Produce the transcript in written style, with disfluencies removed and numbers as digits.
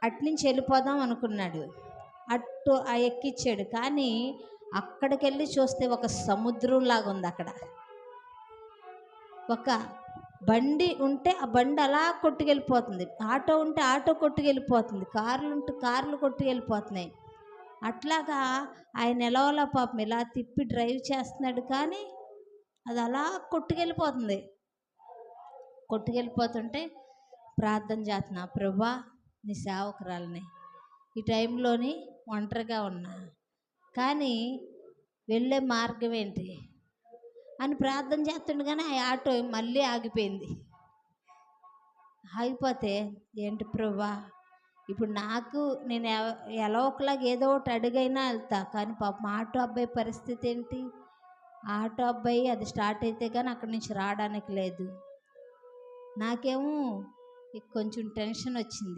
అట్నుంచి వెళ్ళిపోదాం అనుకున్నాడు. అటు ఎక్కిచ్చాడు. కానీ అక్కడికెళ్ళి చూస్తే ఒక సముద్రంలాగా ఉంది అక్కడ. ఒక బండి ఉంటే ఆ బండి అలా కొట్టుకెళ్ళిపోతుంది. ఆటో ఉంటే ఆటో కొట్టుకెళ్ళిపోతుంది. కార్లు ఉంటే కార్లు కొట్టుకెళ్ళిపోతున్నాయి. అట్లాగా ఆయన ఎలాగోలా పాపం ఇలా తిప్పి డ్రైవ్ చేస్తున్నాడు, కానీ అది అలా కొట్టుకెళ్ళిపోతుంది. కొట్టుకెళ్ళిపోతుంటే ప్రార్థన చేస్తున్నా, ప్రభువా నీ సేవకురాలిని ఈ టైంలోని ఒంటరిగా ఉన్నా, కానీ వెళ్ళే మార్గం ఏంటి అని ప్రార్థన చేస్తుండగానే ఆ ఆటో మళ్ళీ ఆగిపోయింది. ఆగిపోతే ఏంటి ప్రభువా, ఇప్పుడు నాకు నేను ఎలా ఒకలాగా ఏదో ఒకటి అడుగైనా వెళ్తా, కానీ పాపం ఆటో అబ్బాయి పరిస్థితి ఏంటి? ఆటో అబ్బాయి అది స్టార్ట్ అయితే కానీ అక్కడి నుంచి రావడానికి లేదు. నాకేమో కొంచెం టెన్షన్ వచ్చింది.